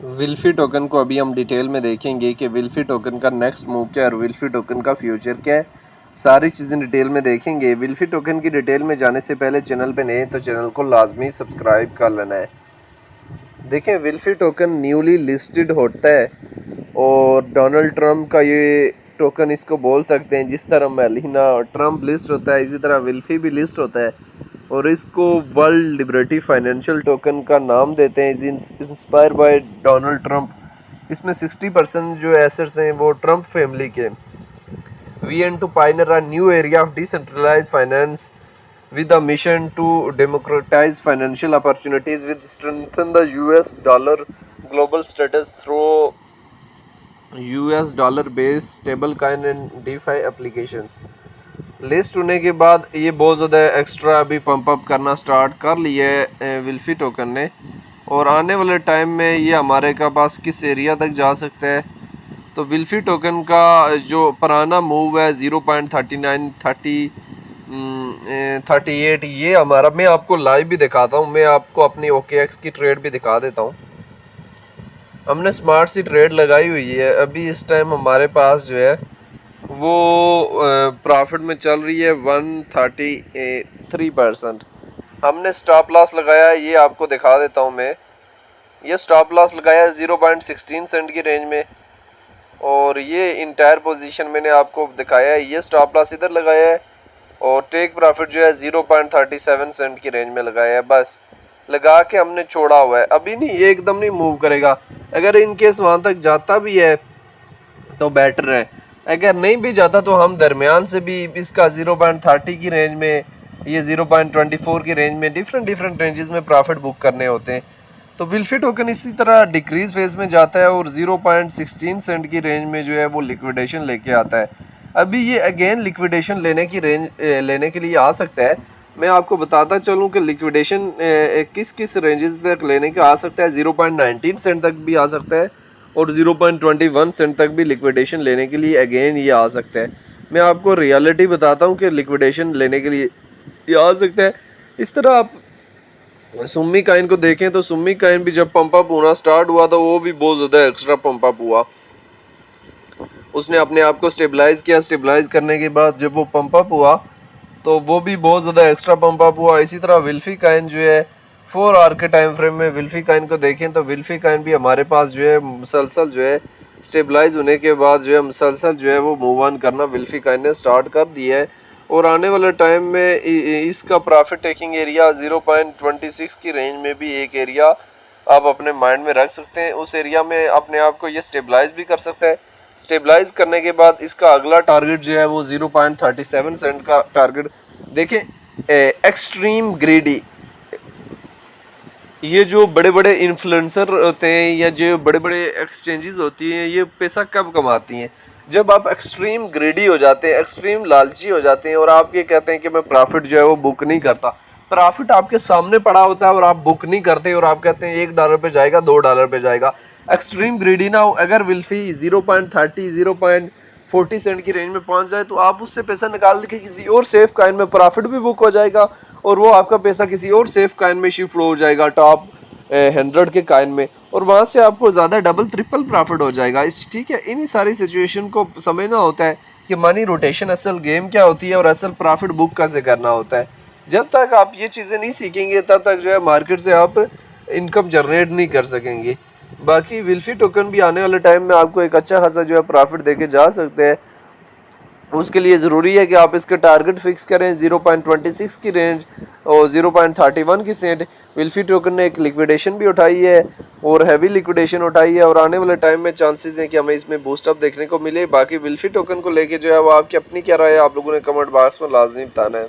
विल्फी token को अभी हम डिटेल में देखेंगे कि विल्फी टोकन का नेक्स्ट मूव क्या है और विल्फी टोकन का फ्यूचर क्या है। सारी चीज़ें डिटेल में देखेंगे। विल्फी टोकन की डिटेल में जाने से पहले चैनल पे नए तो चैनल को लाजमी सब्सक्राइब कर लेना है। देखें, विल्फी टोकन न्यूली लिस्टेड होता है और डोनाल्ड ट्रंप का ये टोकन इसको बोल सकते हैं। जिस तरह मेलिना ट्रंप लिस्ट होता है इसी तरह विल्फी भी लिस्ट होता है और इसको वर्ल्ड लिबर्टी फाइनेंशियल टोकन का नाम देते हैं। Inspire by Donald Trump. इसमें 60% जो एसेट्स हैं वो ट्रंप फैमिली के। We and to pioneer a new area of decentralised finance with a mission to democratize financial opportunities with strengthen the US dollar global status through US dollar based stablecoin and DeFi applications। List होने के बाद ये बहुत ज़्यादा extra अभी pump up करना start कर लिया है विल्फी टोकन ने और आने वाले टाइम में ये हमारे का पास किस एरिया तक जा सकता है। तो विल्फी टोकन का जो पुराना मूव है 0.3938 ये हमारा, मैं आपको लाइव भी दिखाता हूँ। मैं आपको अपनी OKX की ट्रेड भी दिखा देता हूँ। हमने स्मार्ट सी ट्रेड लगाई हुई है। अभी इस टाइम हमारे पास जो है वो प्रॉफिट में चल रही है 133%। हमने स्टॉप लॉस लगाया है, ये आपको दिखा देता हूँ मैं। ये स्टॉप लॉस लगाया है 0.16 सेंट की रेंज में और ये इंटायर पोजीशन मैंने आपको दिखाया है। ये स्टॉप लॉस इधर लगाया है और टेक प्रॉफिट जो है 0.37 सेंट की रेंज में लगाया है। बस लगा के हमने छोड़ा हुआ है। अभी नहीं, एकदम नहीं मूव करेगा। अगर इनकेस वहाँ तक जाता भी है तो बेटर है, अगर नहीं भी जाता तो हम दरमियान से भी इसका 0.30 की रेंज में, ये 0.24 की रेंज में डिफरेंट रेंजेस में प्रॉफिट बुक करने होते हैं। तो विल्फी टोकन इसी तरह डिक्रीज फेज में जाता है और 0.16 सेंट की रेंज में जो है वो लिक्विडेशन लेके आता है। अभी ये अगेन लिक्विडेशन लेने के लिए आ सकता है। मैं आपको बताता चलूँ कि लिक्विडेशन किस किस रेंजेस तक लेने का आ सकता है। 0.19 सेंट तक भी आ सकता है और 0.21 सेंट तक भी लिक्विडेशन लेने के लिए अगेन ये आ सकता है। मैं आपको रियलिटी बताता हूँ कि लिक्विडेशन लेने के लिए ये आ सकता है। इस तरह आप सुम्मी काइन को देखें तो सुम्मी काइन भी जब पंप अप होना स्टार्ट हुआ तो वो भी बहुत ज़्यादा एक्स्ट्रा पंप अप हुआ। उसने अपने आप को स्टेबलाइज किया। स्टेबलाइज करने के बाद जब वो पंप अप हुआ तो वो भी बहुत ज़्यादा एक्स्ट्रा पंप अप हुआ। इसी तरह विल्फी काइन जो है 4 आवर के टाइम फ्रेम में विल्फी काइन को देखें तो विल्फी काइन भी हमारे पास जो है मुसलसल जो है स्टेबलाइज होने के बाद जो है मुसलसल जो है वो मूव ऑन करना विल्फी काइन ने स्टार्ट कर दिया है और आने वाले टाइम में इसका प्रॉफिट टेकिंग एरिया 0.26 की रेंज में भी एक एरिया आप अपने माइंड में रख सकते हैं। उस एरिया में अपने आप को ये स्टेबलाइज भी कर सकता है। स्टेबलाइज करने के बाद इसका अगला टारगेट जो है वो 0.37 सेंट का टारगेट। देखें, एक्सट्रीम ग्रीडी, ये जो बड़े बड़े इन्फ्लुएंसर होते हैं या जो बड़े बड़े एक्सचेंजेस होती हैं ये पैसा कब कमाती हैं? जब आप एक्सट्रीम ग्रीडी हो जाते हैं, एक्सट्रीम लालची हो जाते हैं और आप ये कहते हैं कि मैं प्रॉफिट जो है वो बुक नहीं करता। प्रॉफिट आपके सामने पड़ा होता है और आप बुक नहीं करते और आप कहते हैं $1 पे जाएगा, $2 पे जाएगा। एक्सट्रीम ग्रीडी ना हो। अगर विल्फी 0.30 0.40 सेंट की रेंज में पहुंच जाए तो आप उससे पैसा निकाल के किसी और सेफ कॉइन में प्रॉफिट भी बुक हो जाएगा और वो आपका पैसा किसी और सेफ कॉइन में शिफ्ट हो जाएगा टॉप 100 के कॉइन में और वहाँ से आपको ज़्यादा डबल ट्रिपल प्रॉफिट हो जाएगा। ठीक है, इन्हीं सारी सिचुएशन को समझना होता है कि मनी रोटेशन असल गेम क्या होती है और असल प्रॉफिट बुक कैसे करना होता है। जब तक आप ये चीज़ें नहीं सीखेंगे तब तक जो है मार्केट से आप इनकम जनरेट नहीं कर सकेंगे। बाकी विल्फी टोकन भी आने वाले टाइम में आपको एक अच्छा खासा जो है प्रॉफिट देके जा सकते हैं। उसके लिए ज़रूरी है कि आप इसका टारगेट फिक्स करें 0.26 की रेंज और 0.31 की सेंट। विल्फी टोकन ने एक लिक्विडेशन भी उठाई है और हैवी लिक्विडेशन उठाई है और आने वाले टाइम में चांसेस हैं कि हमें इसमें बूस्टअप देखने को मिले। बाकी विल्फी टोकन को लेके जो है वो आपकी अपनी क्या राय है आप लोगों ने कमेंट बॉक्स में लाजमी बताना है।